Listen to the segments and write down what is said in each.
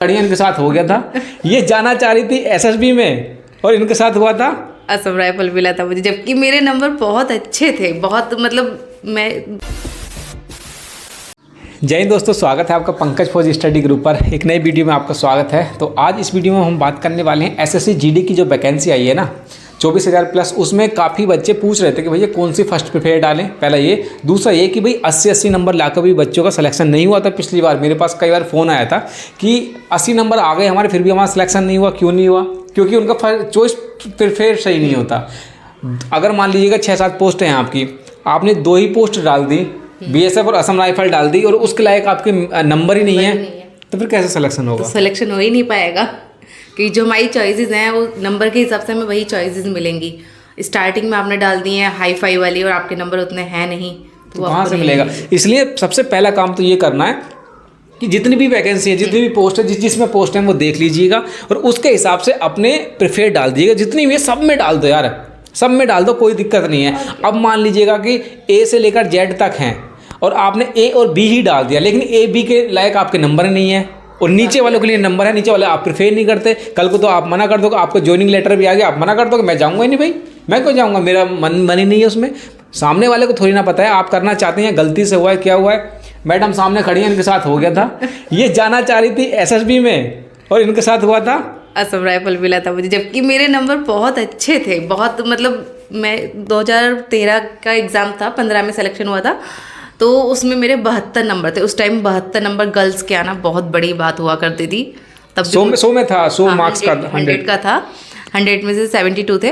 बढ़िया इनके साथ हो गया था। ये जाना चाह रही थी एसएसबी में और इनके साथ हुआ था असम राइफल मिला था मुझे, जबकि मेरे नंबर बहुत अच्छे थे, बहुत मतलब मैं। जय हिंद दोस्तों, स्वागत है आपका पंकज फौजी स्टडी ग्रुप पर। एक नई वीडियो में आपका स्वागत है। तो आज इस वीडियो में हम बात करने वाले हैं एसएससी जीडी की जो वैकेंसी आई है ना 24,000 प्लस। उसमें काफ़ी बच्चे पूछ रहे थे कि भैया कौन सी फर्स्ट प्रिफेयर डालें। पहला ये, दूसरा ये कि भाई 80 नंबर लाकर भी बच्चों का सिलेक्शन नहीं हुआ था। पिछली बार मेरे पास कई बार फ़ोन आया था कि 80 नंबर आ गए हमारे, फिर भी हमारा सिलेक्शन नहीं हुआ। क्यों नहीं हुआ? क्योंकि उनका चॉइस प्रिफेयर सही नहीं होता। अगर मान लीजिएगा 6-7 पोस्ट हैं आपकी, आपने 2 ही पोस्ट डाल दी, बीएसएफ और असम राइफल डाल दी और उसके लायक आपके नंबर ही नहीं है, तो फिर कैसे सिलेक्शन होगा? तो सिलेक्शन हो ही नहीं पाएगा कि जो हमारी चॉइसेस हैं वो नंबर के हिसाब से हमें वही चॉइसेस मिलेंगी। स्टार्टिंग में आपने डाल दी है हाई फाई वाली और आपके नंबर उतने हैं नहीं, तो कहाँ से मिलेगा? इसलिए सबसे पहला काम तो ये करना है कि जितनी भी वैकेंसी है, जितनी भी पोस्ट है, जिसमें पोस्ट है वो देख लीजिएगा और उसके हिसाब से अपने प्रिफेयर डाल दीजिएगा। जितनी भी है सब में डाल दो यार, सब में डाल दो, कोई दिक्कत नहीं है। अब मान लीजिएगा कि ए से लेकर जेड तक हैं और आपने ए और बी ही डाल दिया, लेकिन ए बी के लायक आपके नंबर नहीं है और नीचे वालों के लिए नंबर है, नीचे वाले आप प्रिफेयर नहीं करते। कल को तो आप मना कर दोगे, आपको ज्वाइनिंग लेटर भी आ गया, आप मना कर दोगे, मैं जाऊँगा ही नहीं भाई, मैं क्यों जाऊँगा, मेरा मन ही नहीं है उसमें। सामने वाले को थोड़ी ना पता है आप करना चाहते हैं, गलती से हुआ है, क्या हुआ है। मैडम सामने खड़ी है, इनके साथ हो गया था। ये जाना चाह रही थी एसएसबी में और इनके साथ हुआ था असम राइफल मिला था मुझे, जबकि मेरे नंबर बहुत अच्छे थे, बहुत मतलब मैं 2013 का एग्ज़ाम था, 15 में सिलेक्शन हुआ था, तो उसमें मेरे 72 नंबर थे। उस टाइम 72 नंबर गर्ल्स के आना बहुत बड़ी बात हुआ करती थी। तब 100 में था, 100 मार्क्स का 100 का था, 100 में से 72 थे।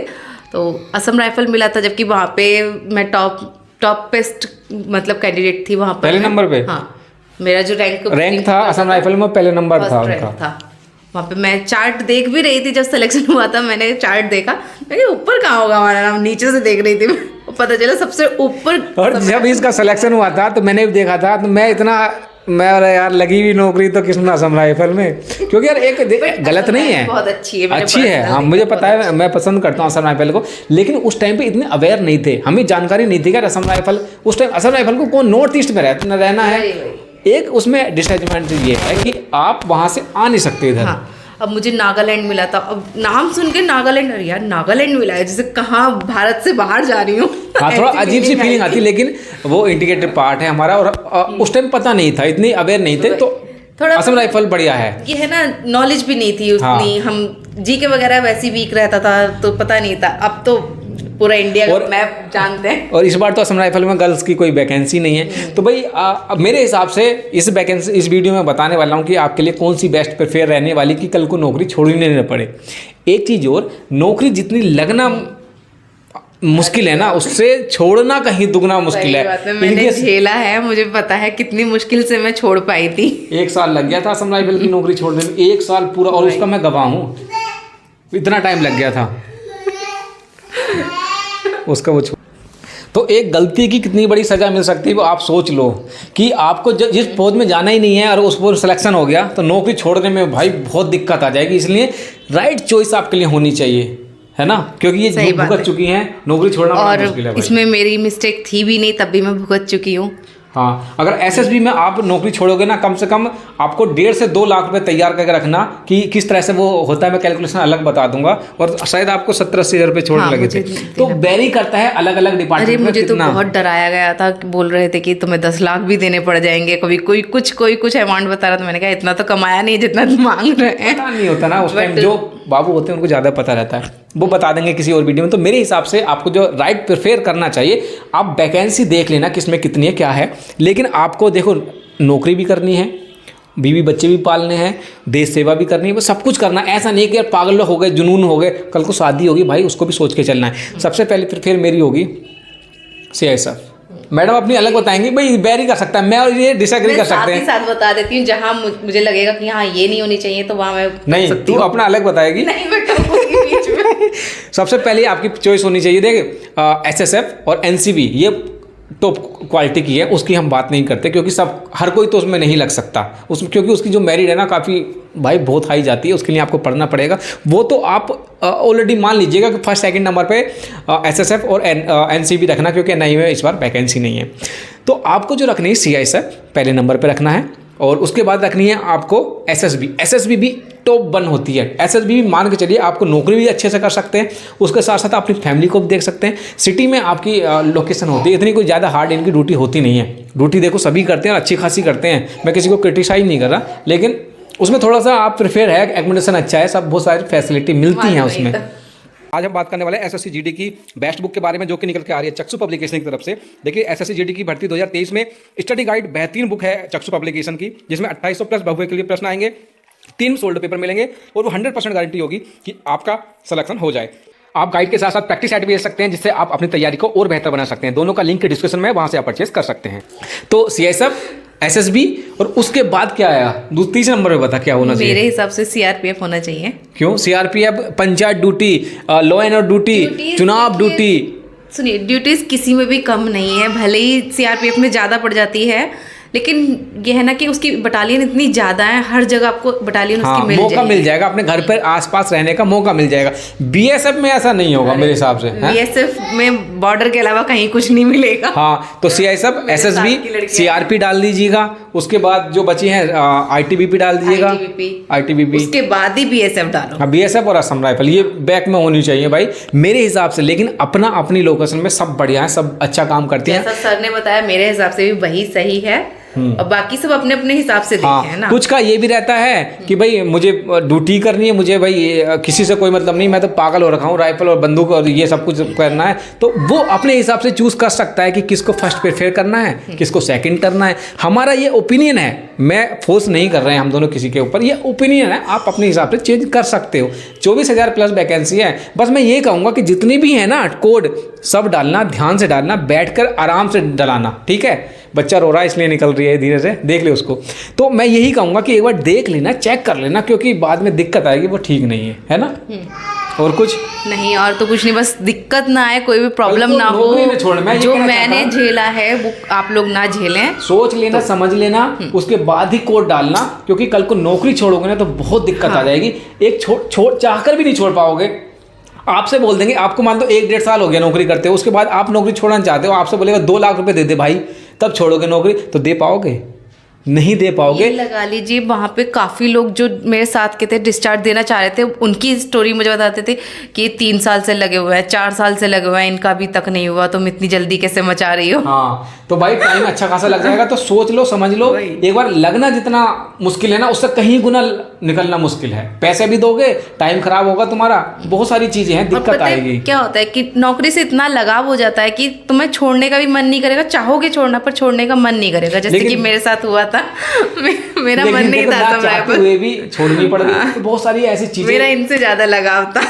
तो असम राइफल मिला था, जबकि वहाँ पे मैं टॉप बेस्ट मतलब कैंडिडेट थी वहाँ पर, पहले नंबर पे। हाँ, मेरा जो रैंक था असम राइफल में पहले नंबर था उनका। वहाँ पे मैं चार्ट देख भी रही थी, जब सिलेक्शन हुआ था मैंने चार्ट देखा, मैं ऊपर कहाँ होगा हमारा नाम, नीचे से देख रही थी मैं, पता चला सबसे ऊपर। और जब इसका सिलेक्शन हुआ था तो मैंने भी देखा था, तो मैं यार लगी हुई नौकरी तो किसने असम राइफल में, क्योंकि यार एक गलत नहीं है, बहुत अच्छी है। हाँ, मुझे पता है, मैं पसंद करता हूँ असम राइफल को, लेकिन उस टाइम पे इतने अवेयर नहीं थे, हमें जानकारी नहीं थी कि असम राइफल, उस टाइम असम राइफल को कौन नॉर्थ ईस्ट में रहना है। एक उसमें डिसएडवांटेज ये है कि आप वहाँ से आ नहीं सकते इधर। हाँ, अब मुझे नागालैंड मिला था, अब नाम सुन के नागालैंड, अरे यार नागालैंड मिला है, जैसे कहाँ भारत से बाहर जा रही हूँ। हाँ, थोड़ा अजीब सी फीलिंग आती, लेकिन वो इंटीग्रेटेड पार्ट है हमारा और उस टाइम पता नहीं था, इतनी अवेयर नहीं थे, तो थोड़ा असम राइफल बढ़िया है। ये है ना, नॉलेज भी नहीं थी उतनी। हाँ। हम जीके वगैरह वैसे वीक रहता था तो पता नहीं था, अब तो पूरा इंडिया का मैप जानते हैं। और इस बार तो असम राइफल में गर्ल्स की कोई वैकेंसी नहीं है, तो भाई अब मेरे हिसाब से इस वीडियो में बताने वाला हूँ कि आपके लिए कौन सी बेस्ट प्रिफेयर रहने वाली कि कल को नौकरी छोड़नी न पड़े। एक चीज़ और, नौकरी जितनी लगना मुश्किल है ना, उससे छोड़ना कहीं दुगना मुश्किल है। मैंने झेला है, मुझे पता है कितनी मुश्किल से मैं छोड़ पाई थी। 1 साल लग गया था असम राइफल की नौकरी छोड़ने में, 1 साल पूरा, और उसका मैं गवाह हूँ, इतना टाइम लग गया था उसका वो। तो एक गलती की कितनी बड़ी सज़ा मिल सकती है वो आप सोच लो, कि आपको जिस पद में जाना ही नहीं है और उस पर सिलेक्शन हो गया तो नौकरी छोड़ने में भाई बहुत दिक्कत आ जाएगी। इसलिए राइट चॉइस आपके लिए होनी चाहिए, है ना, क्योंकि ये भुगत चुकी हैं, नौकरी छोड़ना बहुत मुश्किल है। इसमें मेरी मिस्टेक थी भी नहीं, तब भी मैं भुगत चुकी हूँ। हाँ, अगर एसएसबी में आप नौकरी छोड़ोगे ना, कम से कम आपको 1.5 से 2 लाख रुपए तैयार करके रखना कि किस तरह से वो होता है, मैं कैलकुलेशन अलग बता दूंगा। और शायद आपको 70-80 हज़ार रुपये छोड़ने लगे थे, तो वेरी करता है अलग अलग डिपार्टमेंट। अरे मुझे तो बहुत डराया गया था, बोल रहे थे कि तुम्हें 10 लाख भी देने पड़ जाएंगे, कभी कोई कुछ अमाउंट बता रहा था। मैंने कहा इतना तो कमाया नहीं जितना मांग रहे हैं। पता नहीं होता ना उस टाइम, जो बाबू होते हैं उनको ज़्यादा पता रहता है, वो बता देंगे किसी और वीडियो में। तो मेरे हिसाब से आपको जो राइट प्रिफेयर करना चाहिए, आप वैकेंसी देख लेना किसमें कितनी है क्या है, लेकिन आपको देखो नौकरी भी करनी है, बीवी बच्चे भी पालने हैं, देश सेवा भी करनी है, वो सब कुछ करना है। ऐसा नहीं कि यार पागल हो गए, जुनून हो गए, कल को शादी होगी भाई, उसको भी सोच के चलना है। सबसे पहले प्रिफेयर मेरी होगी CISF। मैडम अपनी अलग बताएंगी, भाई वेरी कर सकता है, मैं और ये डिसएग्री कर सकते हैं। साथ बता देती हूँ, जहाँ मुझे लगेगा कि हाँ ये नहीं होनी चाहिए तो वहाँ मैं नहीं, तू अपना अलग बताएगी। नहीं, मैं बीच में। सबसे पहले आपकी चॉइस होनी चाहिए, देखिए SSF और NCB ये टॉप क्वालिटी की है, उसकी हम बात नहीं करते, क्योंकि हर कोई तो उसमें नहीं लग सकता उसमें, क्योंकि उसकी जो मेरिट है ना काफ़ी भाई बहुत हाई जाती है, उसके लिए आपको पढ़ना पड़ेगा। वो तो आप ऑलरेडी मान लीजिएगा कि फर्स्ट सेकंड नंबर पे SSF और NCB रखना, क्योंकि NIE में इस बार वैकेंसी नहीं है। तो आपको जो रखनी है CISF पहले नंबर पे रखना है, और उसके बाद रखनी है आपको एसएसबी। एसएसबी भी टॉप 1 होती है। एसएसबी भी मान के चलिए आपको नौकरी भी अच्छे से कर सकते हैं, उसके साथ साथ अपनी फैमिली को भी देख सकते हैं। सिटी में आपकी लोकेशन होती है, इतनी कोई ज़्यादा हार्ड इनकी ड्यूटी होती नहीं है। ड्यूटी देखो सभी करते हैं और अच्छी खासी करते हैं, मैं किसी को क्रिटिसाइज नहीं कर रहा, लेकिन उसमें थोड़ा सा आप प्रिफेयर है, एकोमोडेशन अच्छा है, सब बहुत सारी फैसिलिटी मिलती हैं उसमें। आज हम बात करने वाले हैं एसएससी जीडी की बेस्ट बुक के बारे में, जो कि निकल के आ रही है चक्षु पब्लिकेशन की तरफ से। देखिए एसएससी जीडी की भर्ती 2023 में स्टडी गाइड बेहतरीन बुक है चक्षु पब्लिकेशन की, जिसमें 2800 प्लस बहुए के लिए प्रश्न आएंगे, 3 सोल्ड पेपर मिलेंगे और वो 100% गारंटी होगी कि आपका सिलेक्शन हो जाए। आप गाइड के साथ साथ प्रैक्टिस सेट भी ले सकते हैं, जिससे आप अपनी तैयारी को और बेहतर बना सकते हैं। दोनों का लिंक डिस्क्रिप्शन में, वहां से आप परचेस कर सकते हैं। तो सीआईएसएफ, एसएसबी और उसके बाद क्या आया तीसरे नंबर पे, बता क्या होना चाहिए? मेरे हिसाब से सीआरपीएफ होना चाहिए। क्यों CRPF? Panchayat duty, law and order duty, चुनाव ड्यूटी। सुनिए, ड्यूटीज किसी में भी कम नहीं है, भले ही सीआरपीएफ में ज़्यादा पड़ जाती है, लेकिन यह है ना कि उसकी बटालियन इतनी ज़्यादा है, हर जगह आपको बटालियन उसकी मिल मौका मिल जाएगा, अपने घर पर आसपास रहने का मौका मिल जाएगा। बीएसएफ में ऐसा नहीं होगा मेरे हिसाब से। बीएसएफ में बॉर्डर के अलावा कहीं कुछ नहीं मिलेगा। हाँ, तो सीआईएसएफ, एसएसबी, सीआरपी डाल दीजिएगा। उसके बाद जो बची हैं आईटीबीपी डाल दीजिएगा, आईटीबीपी। उसके बाद ही बीएसएफ डालो। हाँ, बीएसएफ और असम राइफल ये बैक में होनी चाहिए भाई मेरे हिसाब से। लेकिन अपना अपनी लोकेशन में सब बढ़िया है, सब अच्छा काम करते हैं। जैसा सर ने बताया मेरे हिसाब से भी वही सही है, और बाकी सब अपने अपने हिसाब से देखें, है ना। कुछ का ये भी रहता है कि भाई मुझे ड्यूटी करनी है, मुझे भाई किसी से कोई मतलब नहीं, मैं तो पागल हो रखा हूँ, राइफल और बंदूक और ये सब कुछ करना है, तो वो अपने हिसाब से चूज कर सकता है कि किसको फर्स्ट प्रेफर करना है, किसको सेकंड करना है। हमारा ये ओपिनियन है, मैं फोर्स नहीं कर रहे हैं हम दोनों किसी के ऊपर, ये ओपिनियन है, आप अपने हिसाब से चेंज कर सकते हो। 24,000 प्लस वैकेंसी है। बस मैं ये कहूँगा कि जितनी भी है ना कोड, सब डालना, ध्यान से डालना, बैठकर आराम से डलाना, ठीक है। बच्चा रो रहा है इसलिए निकल रही है, धीरे से देख ले उसको। तो मैं यही कहूँगा कि एक बार देख लेना, चेक कर लेना, क्योंकि बाद में दिक्कत आएगी, वो ठीक नहीं है ना। और कुछ नहीं, और तो कुछ नहीं, बस दिक्कत ना आए, कोई भी प्रॉब्लम ना हो। जो मैंने झेला है वो आप लोग ना झेलें। सोच लेना, समझ लेना, उसके बाद ही कोड डालना, क्योंकि कल को नौकरी छोड़ोगे ना तो बहुत दिक्कत आ जाएगी। एक छोड़ चाहकर भी नहीं छोड़ पाओगे। आपसे बोल देंगे, आपको मान लो 1-1.5 साल हो गया नौकरी करते हो, उसके बाद आप नौकरी छोड़ना चाहते हो, आपसे बोलेगा 2 लाख रुपए दे दे भाई, तब छोड़ोगे नौकरी, तो दे पाओगे? नहीं दे पाओगे। ये लगा लीजिए, वहाँ पे काफ़ी लोग जो मेरे साथ के थे, डिस्चार्ज देना चाह रहे थे, उनकी स्टोरी मुझे बताते थे कि 3 साल से लगे हुए हैं, 4 साल से लगे हुए हैं, इनका अभी तक नहीं हुआ, तुम इतनी जल्दी कैसे मचा रही हो। हाँ, तो भाई टाइम अच्छा खासा लग जाएगा, तो सोच लो, समझ लो। एक बार लगना जितना मुश्किल है ना, उससे कहीं गुना निकलना मुश्किल है। पैसे भी दोगे, टाइम खराब होगा तुम्हारा, बहुत सारी चीजें हैं, दिक्कत आएगी। क्या होता है कि नौकरी से इतना लगाव हो जाता है कि तुम्हें छोड़ने का भी मन नहीं करेगा, चाहोगे छोड़ना पर छोड़ने का मन नहीं करेगा, जैसे कि मेरे साथ हुआ था। मेरा मन नहीं था, चाहते हुए भी छोड़नी पड़ गई। तो बहुत सारी ऐसी चीजें, मेरा इनसे ज्यादा लगाव था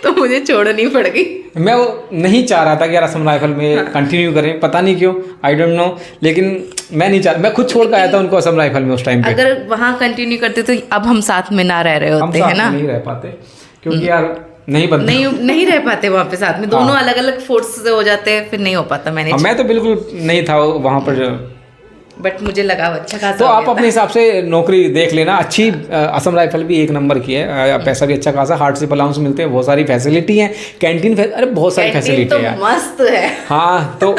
तो मुझे छोड़नी पड़ गई। मैं वो नहीं चाह रहा था कि यार असम राइफल में कंटिन्यू करें, पता नहीं क्यों, आई डोंट नो, लेकिन मैं नहीं चाह, मैं खुद छोड़ कर आया था उनको असम राइफल में उस टाइम पे। अगर वहाँ कंटिन्यू करते तो अब हम साथ में ना रह रहे होते, है ना। नहीं रह पाते, क्योंकि यार नहीं बनता, नहीं रह पाते वहाँ पे साथ में, दोनों अलग अलग फोर्स से हो जाते हैं, फिर नहीं हो पाता। मैं तो बिल्कुल नहीं था वहाँ पर, बट मुझे लगा अच्छा खासा। तो आप अपने हिसाब से नौकरी देख लेना। अच्छी असम राइफल भी 1 नंबर की है, पैसा भी अच्छा खासा, हार्डशिप अलाउंस मिलते हैं, बहुत सारी फैसिलिटी है, कैंटीन, अरे बहुत सारी फैसिलिटी तो है, मस्त है। हाँ, तो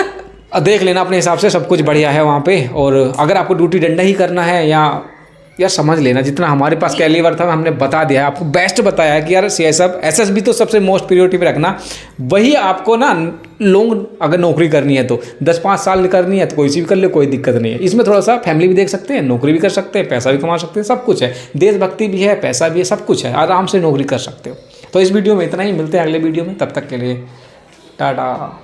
देख लेना अपने हिसाब से, सब कुछ बढ़िया है वहाँ पे। और अगर आपको ड्यूटी डंडा ही करना है या समझ लेना, जितना हमारे पास कैलिबर था हमने बता दिया है आपको, बेस्ट बताया है कि यार सीएसएफ, एसएसबी तो सबसे मोस्ट प्रायोरिटी पे रखना। वही आपको ना लॉन्ग अगर नौकरी करनी है तो 10-5 साल करनी है तो कोई सी भी कर ले, कोई दिक्कत नहीं है। इसमें थोड़ा सा फैमिली भी देख सकते हैं, नौकरी भी कर सकते हैं, पैसा भी कमा सकते हैं, सब कुछ है, देशभक्ति भी है, पैसा भी है, सब कुछ है, आराम से नौकरी कर सकते हो। तो इस वीडियो में इतना ही, मिलते हैं अगले वीडियो में, तब तक के लिए टाटा।